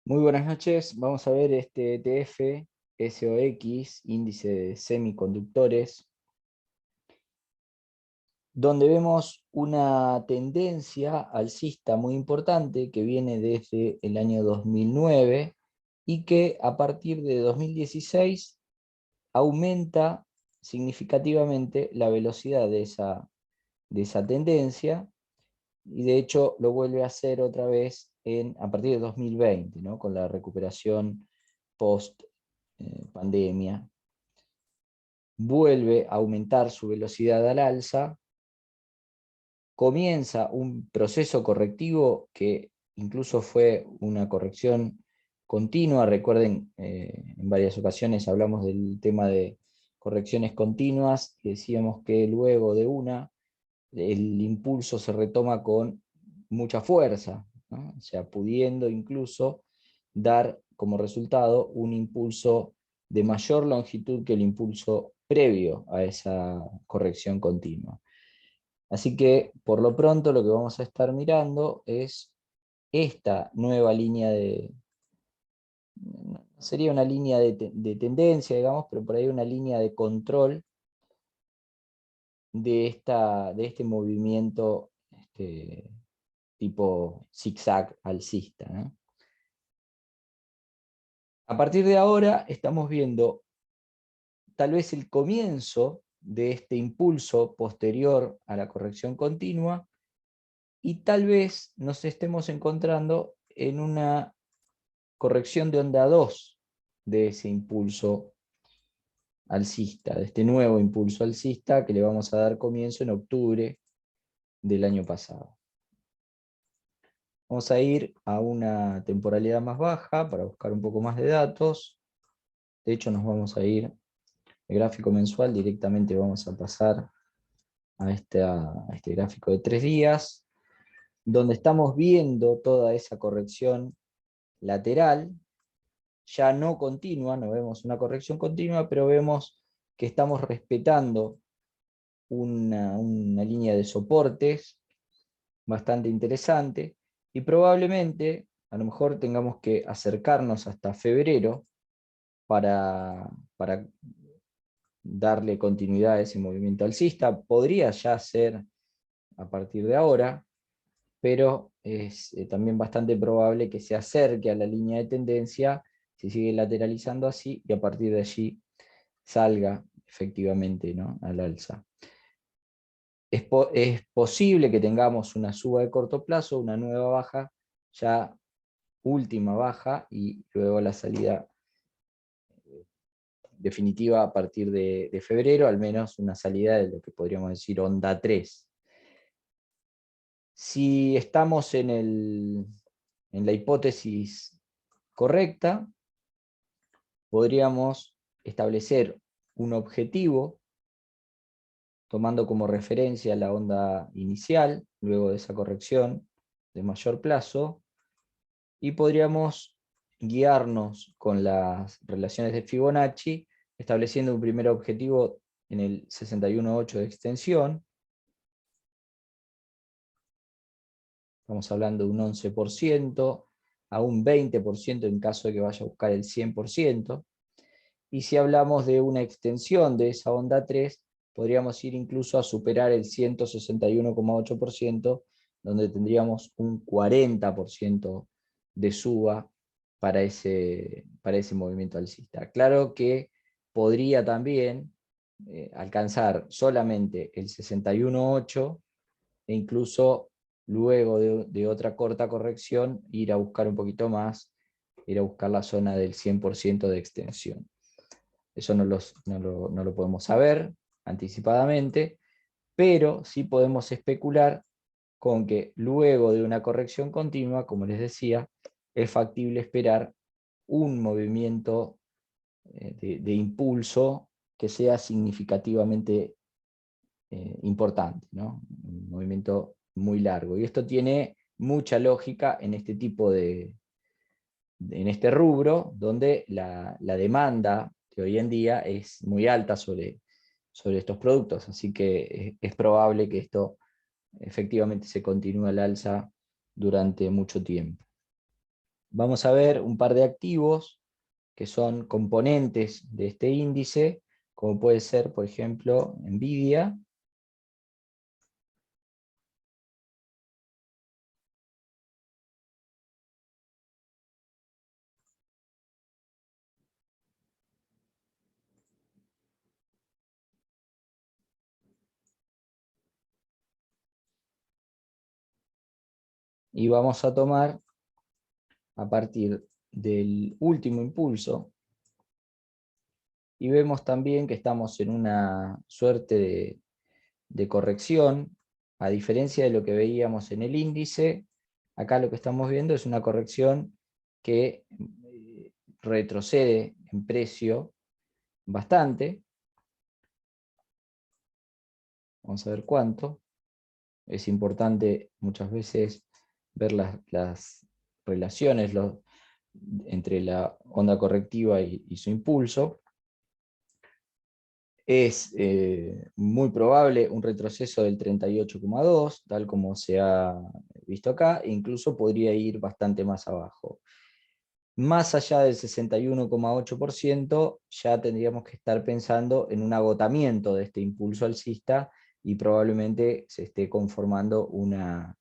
Muy buenas noches. Vamos a ver este ETF SOX, índice de semiconductores, donde vemos una tendencia alcista muy importante que viene desde el año 2009 y que a partir de 2016 aumenta significativamente la velocidad de esa tendencia, y de hecho lo vuelve a hacer otra vez a partir de 2020, ¿no? Con la recuperación post pandemia. Vuelve a aumentar su velocidad al alza, comienza un proceso correctivo que incluso fue una corrección continua. Recuerden, en varias ocasiones hablamos del tema de correcciones continuas, y decíamos que luego de una, el impulso se retoma con mucha fuerza, ¿no? O sea, pudiendo incluso dar como resultado un impulso de mayor longitud que el impulso previo a esa corrección continua. Así que, por lo pronto, lo que vamos a estar mirando es esta nueva línea no sería una línea de tendencia, digamos, pero por ahí una línea de control de este movimiento tipo zigzag alcista, ¿no? A partir de ahora estamos viendo tal vez el comienzo de este impulso posterior a la corrección continua, y tal vez nos estemos encontrando en una corrección de onda 2 de ese impulso alcista, de este nuevo impulso alcista que le vamos a dar comienzo en octubre del año pasado. Vamos a ir a una temporalidad más baja para buscar un poco más de datos. De hecho, nos vamos a ir al gráfico mensual, directamente vamos a pasar a este gráfico de 3 días, donde estamos viendo toda esa corrección lateral, ya no continua, no vemos una corrección continua, pero vemos que estamos respetando una línea de soportes bastante interesante, y probablemente a lo mejor tengamos que acercarnos hasta febrero para darle continuidad a ese movimiento alcista. Podría ya ser a partir de ahora, pero es también bastante probable que se acerque a la línea de tendencia, se sigue lateralizando así, y a partir de allí salga efectivamente, ¿no?, al alza. Es posible que tengamos una suba de corto plazo, una nueva baja, ya última baja, y luego la salida definitiva a partir de febrero, al menos una salida de lo que podríamos decir onda 3. Si estamos en la hipótesis correcta, podríamos establecer un objetivo tomando como referencia la onda inicial, luego de esa corrección de mayor plazo, y podríamos guiarnos con las relaciones de Fibonacci, estableciendo un primer objetivo en el 61.8 de extensión. Estamos hablando de un 11%, a un 20% en caso de que vaya a buscar el 100%. Y si hablamos de una extensión de esa onda 3, podríamos ir incluso a superar el 161,8%, donde tendríamos un 40% de suba para ese movimiento alcista. Claro que podría también alcanzar solamente el 61,8, e incluso luego de otra corta corrección ir a buscar un poquito más, ir a buscar la zona del 100% de extensión. Eso no lo podemos saber anticipadamente, pero sí podemos especular con que luego de una corrección continua, como les decía, es factible esperar un movimiento de impulso que sea significativamente importante, ¿no? Un movimiento muy largo. Y esto tiene mucha lógica en este tipo en este rubro, donde la demanda de hoy en día es muy alta sobre estos productos. Así que es probable que esto efectivamente se continúe al alza durante mucho tiempo. vamos a ver un par de activos que son componentes de este índice, como puede ser, por ejemplo, Nvidia. Y vamos a tomar a partir del último impulso, y vemos también que estamos en una suerte de corrección, a diferencia de lo que veíamos en el índice. Acá lo que estamos viendo es una corrección que retrocede en precio bastante. Vamos a ver cuánto. Es importante muchas veces ver las relaciones entre la onda correctiva y su impulso. Es muy probable un retroceso del 38,2, tal como se ha visto acá, e incluso podría ir bastante más abajo. Más allá del 61,8%, ya tendríamos que estar pensando en un agotamiento de este impulso alcista y probablemente se esté conformando un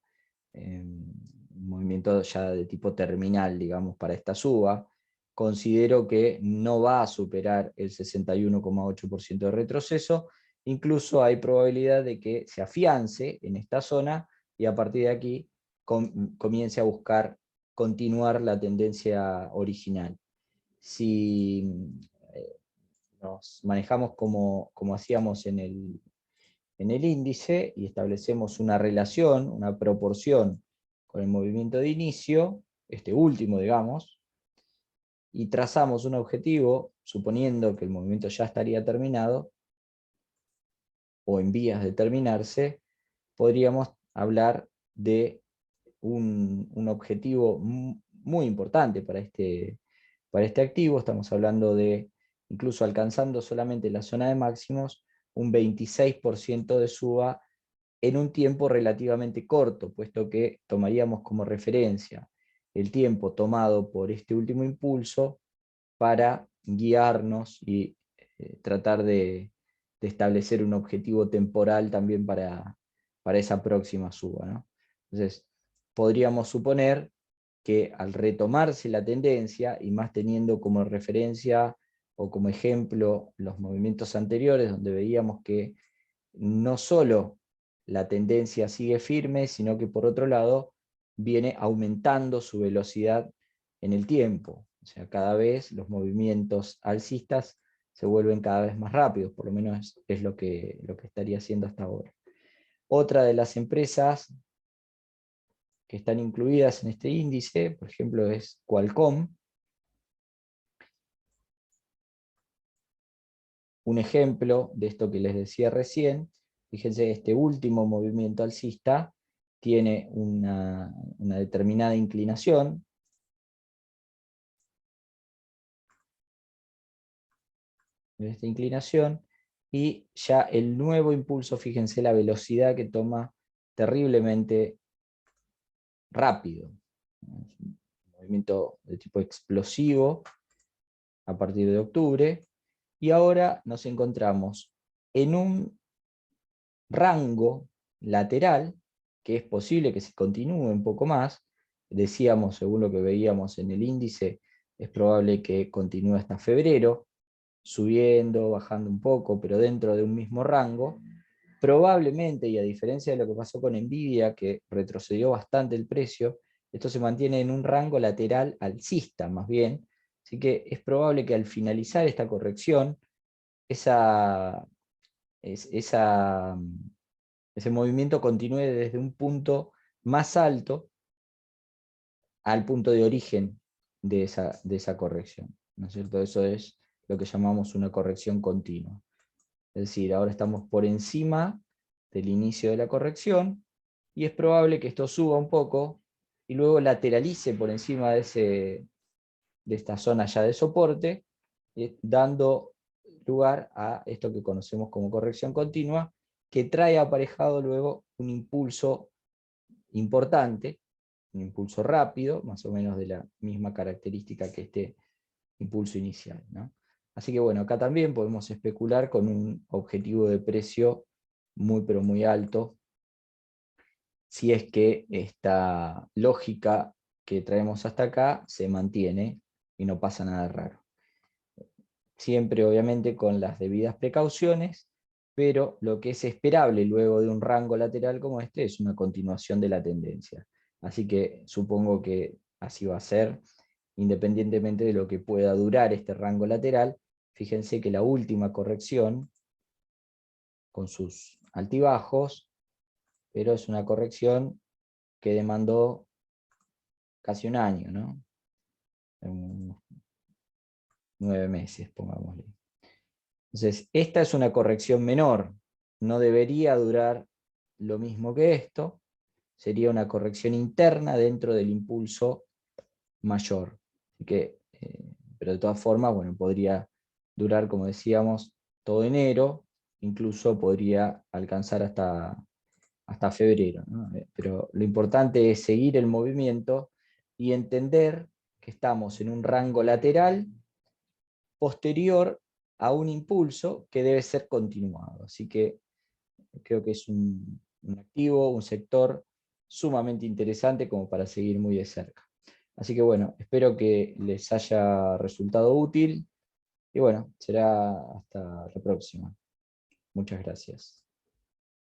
movimiento ya de tipo terminal, digamos, para esta suba. Considero que no va a superar el 61,8% de retroceso, incluso hay probabilidad de que se afiance en esta zona y a partir de aquí comience a buscar continuar la tendencia original. Si nos manejamos como hacíamos en el índice y establecemos una relación, una proporción con el movimiento de inicio, este último, digamos, y trazamos un objetivo, suponiendo que el movimiento ya estaría terminado, o en vías de terminarse, podríamos hablar de un objetivo muy importante para este activo. Estamos hablando de, incluso alcanzando solamente la zona de máximos, un 26% de suba en un tiempo relativamente corto, puesto que tomaríamos como referencia el tiempo tomado por este último impulso para guiarnos y tratar de establecer un objetivo temporal también para esa próxima suba, ¿no? Entonces, podríamos suponer que al retomarse la tendencia, y más teniendo como referencia o como ejemplo los movimientos anteriores, donde veíamos que no solo la tendencia sigue firme, sino que por otro lado viene aumentando su velocidad en el tiempo. O sea, cada vez los movimientos alcistas se vuelven cada vez más rápidos, por lo menos es lo que estaría haciendo hasta ahora. Otra de las empresas que están incluidas en este índice, por ejemplo, es Qualcomm. Un ejemplo de esto que les decía recién, fíjense, este último movimiento alcista tiene una determinada inclinación. Esta inclinación, y ya el nuevo impulso, fíjense la velocidad que toma, terriblemente rápido. Es un movimiento de tipo explosivo a partir de octubre, y ahora nos encontramos en un rango lateral, que es posible que se continúe un poco más. Decíamos, según lo que veíamos en el índice, es probable que continúe hasta febrero, subiendo, bajando un poco, pero dentro de un mismo rango. Probablemente, y a diferencia de lo que pasó con Nvidia, que retrocedió bastante el precio, esto se mantiene en un rango lateral alcista, más bien. Así que es probable que al finalizar esta corrección, esa, esa, ese movimiento continúe desde un punto más alto al punto de origen de esa corrección, ¿no es cierto? Eso es lo que llamamos una corrección continua. Es decir, ahora estamos por encima del inicio de la corrección, y es probable que esto suba un poco y luego lateralice por encima de esta zona ya de soporte, dando lugar a esto que conocemos como corrección continua, que trae aparejado luego un impulso importante, un impulso rápido, más o menos de la misma característica que este impulso inicial, ¿no? Así que bueno, acá también podemos especular con un objetivo de precio muy pero muy alto, si es que esta lógica que traemos hasta acá se mantiene y no pasa nada raro. Siempre obviamente con las debidas precauciones, pero lo que es esperable luego de un rango lateral como este es una continuación de la tendencia. Así que supongo que así va a ser, independientemente de lo que pueda durar este rango lateral. Fíjense que la última corrección, con sus altibajos, pero es una corrección que demandó casi un año, ¿no? 9 meses, pongámosle. Entonces, esta es una corrección menor, no debería durar lo mismo que esto, sería una corrección interna dentro del impulso mayor. Así que, pero de todas formas, bueno, podría durar, como decíamos, todo enero, incluso podría alcanzar hasta febrero, ¿no? Pero lo importante es seguir el movimiento y entender que estamos en un rango lateral posterior a un impulso que debe ser continuado. Así que creo que es un activo, un sector sumamente interesante como para seguir muy de cerca. Así que bueno, espero que les haya resultado útil y bueno, será hasta la próxima. Muchas gracias.